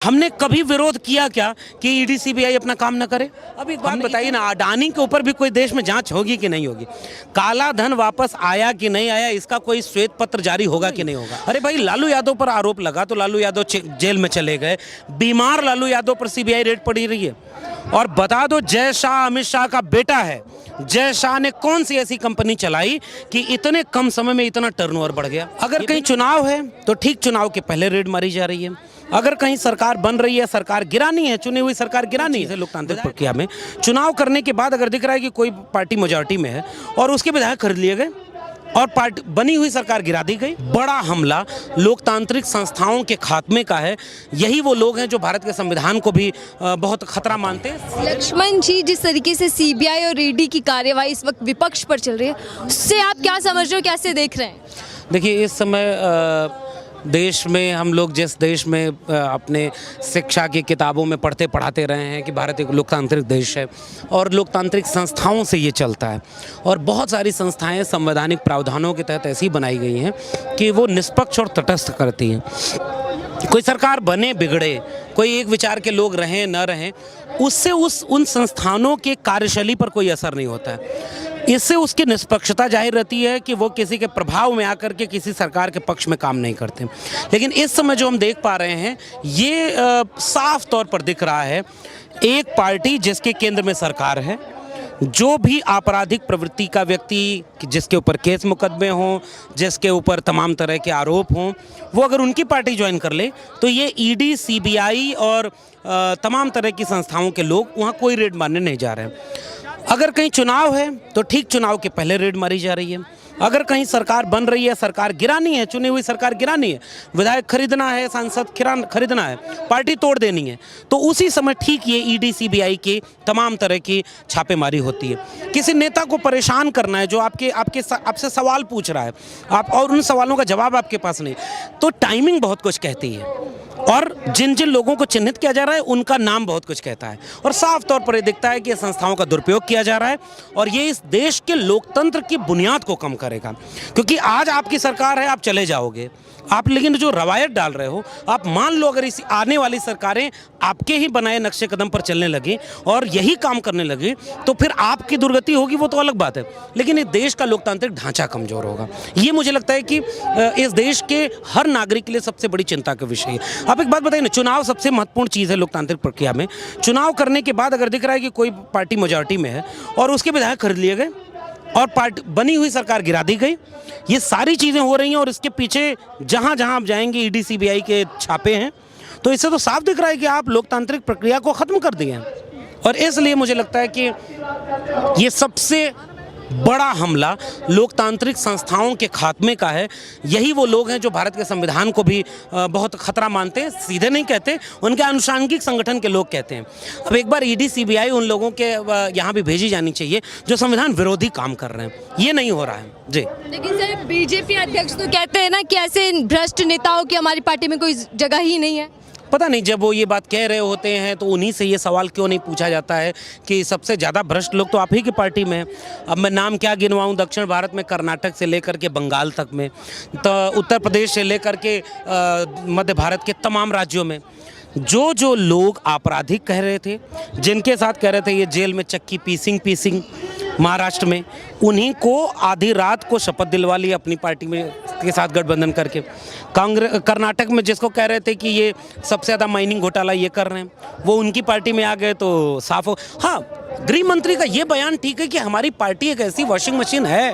हमने कभी विरोध किया क्या कि ईडी सीबीआई अपना काम न करे? अब एक बात बताइए ना, अडानी के ऊपर भी कोई देश में जांच होगी कि नहीं होगी? काला धन वापस आया कि नहीं आया, इसका कोई श्वेत पत्र जारी होगा कि नहीं होगा? अरे भाई, लालू यादव पर आरोप लगा तो लालू यादव जेल में चले गए। बीमार लालू यादव पर सीबीआई रेड पड़ी रही है। और बता दो, जय शाह अमित शाह का बेटा है। जय शाह ने कौन सी ऐसी कंपनी चलाई कि इतने कम समय में इतना टर्नओवर बढ़ गया? अगर कहीं चुनाव है तो ठीक चुनाव के पहले रेड मारी जा रही है। अगर कहीं सरकार बन रही है, सरकार गिरानी है, चुनी हुई सरकार गिरानी है। लोकतांत्रिक प्रक्रिया में चुनाव करने के बाद अगर दिख रहा है कि कोई पार्टी मेजॉरिटी में है और उसके विधायक खरीद लिए गए और पार्टी बनी हुई सरकार गिरा दी गई, बड़ा हमला लोकतांत्रिक संस्थाओं के खात्मे का है। यही वो लोग हैं जो भारत के संविधान को भी बहुत खतरा मानते हैं। लक्ष्मण जी, जिस तरीके से सीबीआई और ईडी की कार्यवाही इस वक्त विपक्ष पर चल रही है, उससे आप क्या समझ रहे हो, कैसे देख रहे हैं? देखिए, इस समय देश में हम लोग जिस देश में अपने शिक्षा की किताबों में पढ़ते पढ़ाते रहे हैं कि भारत एक लोकतांत्रिक देश है और लोकतांत्रिक संस्थाओं से ये चलता है, और बहुत सारी संस्थाएं संवैधानिक प्रावधानों के तहत ऐसी बनाई गई हैं कि वो निष्पक्ष और तटस्थ करती हैं। कोई सरकार बने बिगड़े, कोई एक विचार के लोग रहें न रहें, उससे उन संस्थानों के कार्यशैली पर कोई असर नहीं होता है। इससे उसकी निष्पक्षता जाहिर रहती है कि वो किसी के प्रभाव में आकर के किसी सरकार के पक्ष में काम नहीं करते। लेकिन इस समय जो हम देख पा रहे हैं, ये साफ तौर पर दिख रहा है, एक पार्टी जिसके केंद्र में सरकार है, जो भी आपराधिक प्रवृत्ति का व्यक्ति, जिसके ऊपर केस मुकदमे हों, जिसके ऊपर तमाम तरह के आरोप हों, वो अगर उनकी पार्टी ज्वाइन कर ले तो ये ईडी, सीबीआई और तमाम तरह की संस्थाओं के लोग वहाँ कोई रेड मारने नहीं जा रहे हैं। अगर कहीं चुनाव है तो ठीक चुनाव के पहले रेड मारी जा रही है। अगर कहीं सरकार बन रही है, सरकार गिरानी है, चुनी हुई सरकार गिरानी है, विधायक खरीदना है, सांसद खरीदना है, पार्टी तोड़ देनी है, तो उसी समय ठीक ये ईडी सीबीआई के तमाम तरह की छापेमारी होती है। किसी नेता को परेशान करना है जो आपसे सवाल पूछ रहा है, आप और उन सवालों का जवाब आपके पास नहीं, तो टाइमिंग बहुत कुछ कहती है। और जिन जिन लोगों को चिन्हित किया जा रहा है उनका नाम बहुत कुछ कहता है। और साफ तौर पर ये दिखता है कि संस्थाओं का दुरुपयोग किया जा रहा है और ये इस देश के लोकतंत्र की बुनियाद को कम करेगा। क्योंकि आज आपकी सरकार है, आप चले जाओगे आप, लेकिन जो रवायत डाल रहे हो आप, मान लो अगर इस आने वाली सरकारें आपके ही बनाए नक्शे कदम पर चलने लगी और यही काम करने लगी, तो फिर आपकी दुर्गति होगी, वो तो अलग बात है, लेकिन इस देश का लोकतांत्रिक ढांचा कमजोर होगा। ये मुझे लगता है कि इस देश के हर नागरिक के लिए सबसे बड़ी चिंता का विषय है। आप एक बात बताइए ना, चुनाव सबसे महत्वपूर्ण चीज़ है लोकतांत्रिक प्रक्रिया में। चुनाव करने के बाद अगर दिख रहा है कि कोई पार्टी मेजॉरिटी में है और उसके विधायक खरीद लिए गए और पार्टी बनी हुई सरकार गिरा दी गई, ये सारी चीज़ें हो रही हैं और इसके पीछे जहाँ जहाँ आप जाएंगे ईडी सीबीआई के छापे हैं, तो इससे तो साफ दिख रहा है कि आप लोकतांत्रिक प्रक्रिया को ख़त्म कर दिए हैं। और इसलिए मुझे लगता है कि ये सबसे बड़ा हमला लोकतांत्रिक संस्थाओं के खात्मे का है। यही वो लोग हैं जो भारत के संविधान को भी बहुत खतरा मानते हैं, सीधे नहीं कहते, उनके आनुषंगिक संगठन के लोग कहते हैं। अब एक बार ईडी सीबीआई उन लोगों के यहाँ भी भेजी जानी चाहिए जो संविधान विरोधी काम कर रहे हैं। ये नहीं हो रहा है जी। लेकिन सर, बीजेपी अध्यक्ष तो कहते हैं ना कि ऐसे भ्रष्ट नेताओं की हमारी पार्टी में कोई जगह ही नहीं है। पता नहीं, जब वो ये बात कह रहे होते हैं तो उन्हीं से ये सवाल क्यों नहीं पूछा जाता है कि सबसे ज़्यादा भ्रष्ट लोग तो आप ही की पार्टी में हैं। अब मैं नाम क्या गिनवाऊं, दक्षिण भारत में कर्नाटक से लेकर के बंगाल तक में, तो उत्तर प्रदेश से लेकर के मध्य भारत के तमाम राज्यों में जो लोग आपराधिक कह रहे थे, जिनके साथ कह रहे थे ये जेल में चक्की पीसिंग महाराष्ट्र में, उन्हीं को आधी रात को शपथ दिलवा ली अपनी पार्टी में के साथ गठबंधन करके। कर्नाटक में जिसको कह रहे थे कि ये सबसे ज़्यादा माइनिंग घोटाला ये कर रहे हैं, वो उनकी पार्टी में आ गए तो साफ हो। हाँ, गृह मंत्री का ये बयान ठीक है कि हमारी पार्टी एक ऐसी वॉशिंग मशीन है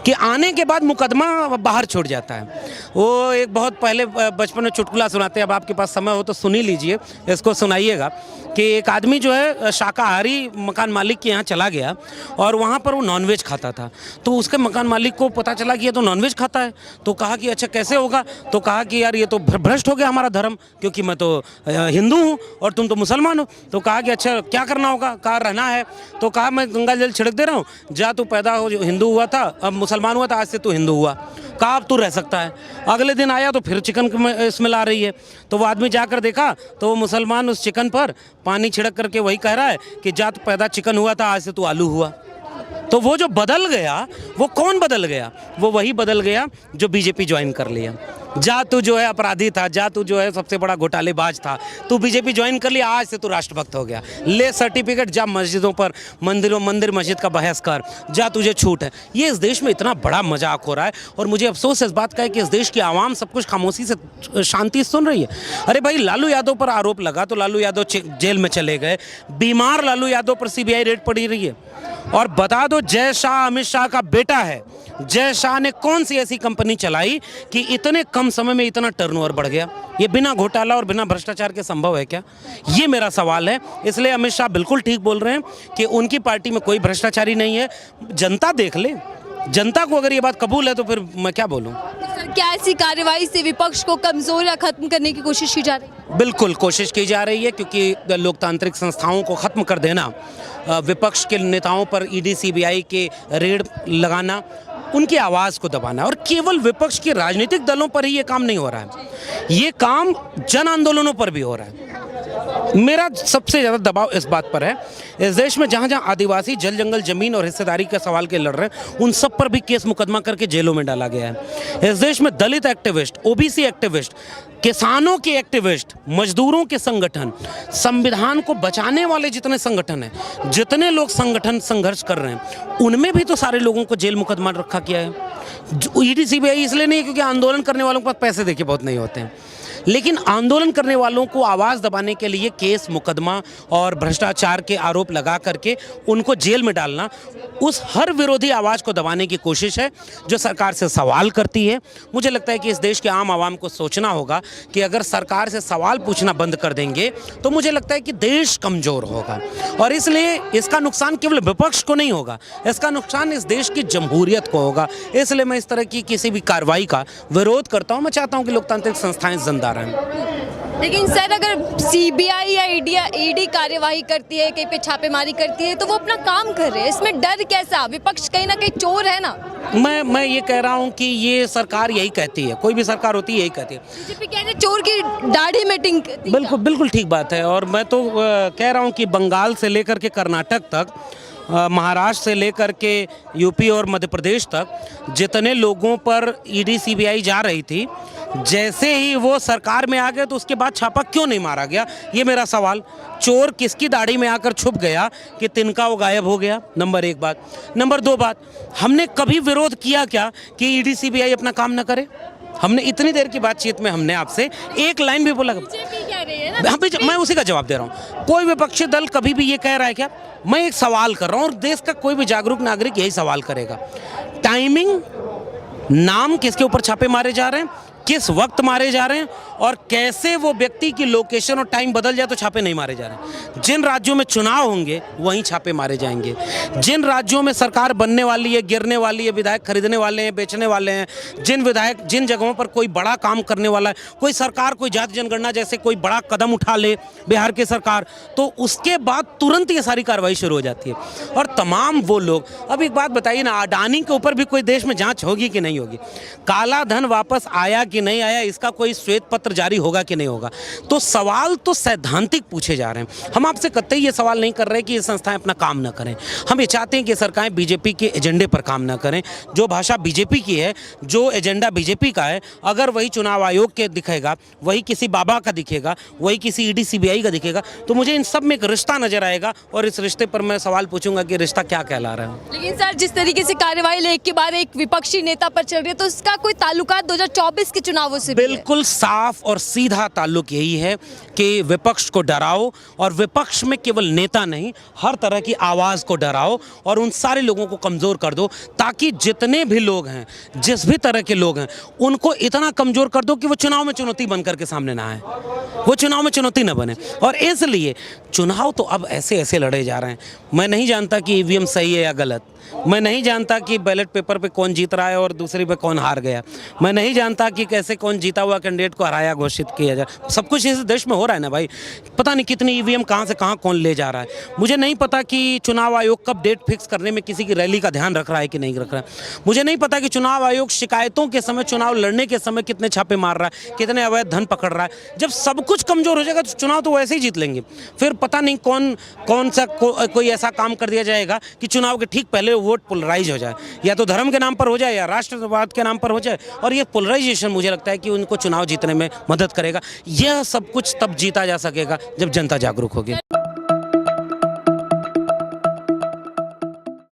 कि आने के बाद मुकदमा बाहर छोड़ जाता है। वो एक बहुत पहले बचपन में चुटकुला सुनाते हैं, अब आपके पास समय हो तो सुन ही लीजिए, इसको सुनाइएगा, कि एक आदमी जो है शाकाहारी मकान मालिक के यहाँ चला गया और वहाँ पर वो नॉनवेज खाता था। तो उसके मकान मालिक को पता चला कि ये तो नॉनवेज खाता है, तो कहा कि अच्छा कैसे होगा, तो कहा कि यार ये तो भ्रष्ट हो गया हमारा धर्म, क्योंकि मैं तो हिंदू हूँ और तुम तो मुसलमान हो। तो कहा कि अच्छा क्या करना होगा, कहा रहना है, तो कहा मैं गंगा जल छिड़क दे रहा हूँ, जा तू पैदा हो हिंदू हुआ था, अब मुसलमान हुआ था, आज से तू हिंदू हुआ, कहा अब तू रह सकता है। अगले दिन आया तो फिर चिकन स्मेल आ रही है, तो वो आदमी जाकर देखा तो वो मुसलमान उस चिकन पर पानी छिड़क करके वही कह रहा है कि जा तू पैदा चिकन हुआ था, आज से तू आलू हुआ। तो वो जो बदल गया, वो कौन बदल गया? वो वही बदल गया जो बीजेपी ज्वाइन कर लिया। जा तू जो है अपराधी था, जा तू जो है सबसे बड़ा घोटालेबाज था, तू बीजेपी ज्वाइन कर लिया, आज से तू राष्ट्रभक्त हो गया, ले सर्टिफिकेट, जा मस्जिदों पर, मंदिर मस्जिद का बहस कर, जा तुझे छूट है। ये इस देश में इतना बड़ा मजाक हो रहा है और मुझे अफसोस इस बात का है कि इस देश की आवाम सब कुछ खामोशी से शांति सुन रही है। अरे भाई, लालू यादव पर आरोप लगा तो लालू यादव जेल में चले गए, बीमार लालू यादव पर सीबीआई रेड पड़ी रही है। और बता दो, जय शाह अमित शाह का बेटा है, जय शाह ने कौन सी ऐसी कंपनी चलाई कि इतने कम समय में इतना टर्नओवर बढ़ गया? ये बिना घोटाला और बिना भ्रष्टाचार के संभव है क्या? ये मेरा सवाल है। इसलिए अमित शाह बिल्कुल ठीक बोल रहे हैं कि उनकी पार्टी में कोई भ्रष्टाचारी नहीं है। जनता देख ले, जनता को अगर ये बात कबूल है तो फिर मैं क्या बोलूं। सर, क्या ऐसी कार्यवाही से विपक्ष को कमजोर या खत्म करने की कोशिश की जा रही है? बिल्कुल कोशिश की जा रही है, क्योंकि लोकतांत्रिक संस्थाओं को खत्म कर देना, विपक्ष के नेताओं पर ईडी सीबीआई के रेड लगाना, उनकी आवाज़ को दबाना, और केवल विपक्ष के राजनीतिक दलों पर ही ये काम नहीं हो रहा है, ये काम जन आंदोलनों पर भी हो रहा है। मेरा सबसे ज़्यादा दबाव इस बात पर है, इस देश में जहाँ जहाँ आदिवासी जल जंगल जमीन और हिस्सेदारी के सवाल के लड़ रहे हैं, उन सब पर भी केस मुकदमा करके जेलों में डाला गया है। इस देश में दलित एक्टिविस्ट, ओबीसी एक्टिविस्ट, किसानों के एक्टिविस्ट, मजदूरों के संगठन, संविधान को बचाने वाले जितने संगठन हैं, जितने लोग संगठन संघर्ष कर रहे हैं, उनमें भी तो सारे लोगों को जेल मुकदमा रखा गया है। ईडी सीबीआई इसलिए नहीं, क्योंकि आंदोलन करने वालों के पास पैसे देखिए बहुत नहीं होते हैं, लेकिन आंदोलन करने वालों को आवाज़ दबाने के लिए केस मुकदमा और भ्रष्टाचार के आरोप लगा करके उनको जेल में डालना, उस हर विरोधी आवाज़ को दबाने की कोशिश है जो सरकार से सवाल करती है। मुझे लगता है कि इस देश के आम आवाम को सोचना होगा कि अगर सरकार से सवाल पूछना बंद कर देंगे तो मुझे लगता है कि देश कमज़ोर होगा, और इसलिए इसका नुकसान केवल विपक्ष को नहीं होगा, इसका नुकसान इस देश की जमहूरियत को होगा। इसलिए मैं इस तरह की किसी भी कार्रवाई का विरोध करता हूँ। मैं चाहता हूँ कि लोकतांत्रिक संस्थाएं जिंदा रहें। लेकिन सर, अगर सीबीआई या ईडी कार्यवाही करती है, कहीं पे छापेमारी करती है, तो वो अपना काम कर रहे हैं, इसमें डर कैसा? विपक्ष कहीं ना कहीं चोर है ना। मैं ये कह रहा हूँ कि ये सरकार यही कहती है, कोई भी सरकार होती है यही कहती है। बीजेपी कह रहे हैं चोर की दाढ़ी में टिंक। बिल्कुल ठीक बात है। और मैं तो कह रहा हूँ कि बंगाल से लेकर के कर्नाटक तक, महाराष्ट्र से लेकर के यूपी और मध्य प्रदेश तक जितने लोगों पर ईडी सीबीआई जा रही थी, जैसे ही वो सरकार में आ गए तो उसके बाद छापा क्यों नहीं मारा गया, ये मेरा सवाल। चोर किसकी दाढ़ी में आकर छुप गया कि तिनका वो गायब हो गया? नंबर एक बात। नंबर दो बात, हमने कभी विरोध किया क्या कि ईडी सीबीआई अपना काम न करे? हमने इतनी देर की बातचीत में हमने आपसे एक लाइन भी बोला? मैं उसी का जवाब दे रहा हूँ। कोई विपक्षी दल कभी भी ये कह रहा है क्या? मैं एक सवाल कर रहा हूँ और देश का कोई भी जागरूक नागरिक यही सवाल करेगा। टाइमिंग, नाम किसके ऊपर छापे मारे जा रहे हैं, किस वक्त मारे जा रहे हैं, और कैसे वो व्यक्ति की लोकेशन और टाइम बदल जाए तो छापे नहीं मारे जा रहे हैं। जिन राज्यों में चुनाव होंगे वहीं छापे मारे जाएंगे। जिन राज्यों में सरकार बनने वाली है, गिरने वाली है, विधायक खरीदने वाले हैं, बेचने वाले हैं, जिन जगहों पर कोई बड़ा काम करने वाला है, कोई सरकार कोई जाति जनगणना जैसे कोई बड़ा कदम उठा ले बिहार की सरकार, तो उसके बाद तुरंत ये सारी कार्रवाई शुरू हो जाती है। और तमाम वो लोग, अब एक बात बताइए ना, अडानी के ऊपर भी कोई देश में जाँच होगी कि नहीं होगी? काला धन वापस आया कि नहीं आया, इसका कोई श्वेत पत्र जारी होगा कि नहीं होगा? तो सवाल तो सैद्धांतिक पूछे जा रहे हैं। हम आपसे कतई ये सवाल नहीं कर रहे कि ये संस्थाएं अपना काम ना करें। हम ये चाहते हैं कि सरकारें बीजेपी के एजेंडे पर काम ना करें। जो भाषा बीजेपी की है, जो एजेंडा बीजेपी का है, अगर वही चुनाव आयोग के दिखेगा, वही किसी बाबा का दिखेगा, वही किसी ईडी सीबीआई का दिखेगा, तो मुझे इन सब में एक रिश्ता नजर आएगा, और इस रिश्ते पर मैं सवाल पूछूंगा कि रिश्ता क्या कहला रहा है। लेकिन सर, जिस तरीके से कार्यवाही एक के बाद एक विपक्षी नेता पर चल रही है, तो इसका कोई ताल्लुकात 2024 के चुनावों से भी है? बिल्कुल साफ और सीधा ताल्लुक यही है कि विपक्ष को डराओ, और विपक्ष में केवल नेता नहीं, हर तरह की आवाज़ को डराओ और उन सारे लोगों को कमज़ोर कर दो, ताकि जितने भी लोग हैं, जिस भी तरह के लोग हैं, उनको इतना कमज़ोर कर दो कि वो चुनाव में चुनौती बन करके सामने ना आए, वो चुनाव में चुनौती ना बने। और इसलिए चुनाव तो अब ऐसे लड़े जा रहे हैं। मैं नहीं जानता कि ईवीएम सही है या गलत, मैं नहीं जानता कि बैलेट पेपर पे कौन जीत रहा है और दूसरे पे कौन हार गया, मैं नहीं जानता कि कैसे कौन जीता हुआ कैंडिडेट को हराया घोषित किया जाए। सब कुछ इस देश में हो रहा है ना भाई। पता नहीं कितनी ईवीएम कहाँ से कहाँ कौन ले जा रहा है। मुझे नहीं पता कि चुनाव आयोग कब डेट फिक्स करने में किसी की रैली का ध्यान रख रहा है कि नहीं रख रहा है। मुझे नहीं पता कि चुनाव आयोग शिकायतों के समय, चुनाव लड़ने के समय कितने छापे मार रहा है, कितने अवैध धन पकड़ रहा है। जब सब कुछ कमज़ोर हो जाएगा तो चुनाव तो वैसे ही जीत लेंगे। फिर पता नहीं कौन सा कोई ऐसा काम कर दिया जाएगा कि चुनाव के ठीक पहले पहले वोट पोलराइज हो जाए, या तो धर्म के नाम पर हो जाए या राष्ट्रवाद के नाम पर हो जाए, और ये पोलराइजेशन मुझे लगता है कि उनको चुनाव जीतने में मदद करेगा। यह सब कुछ तब जीता जा सकेगा जब जनता जागरूक होगी।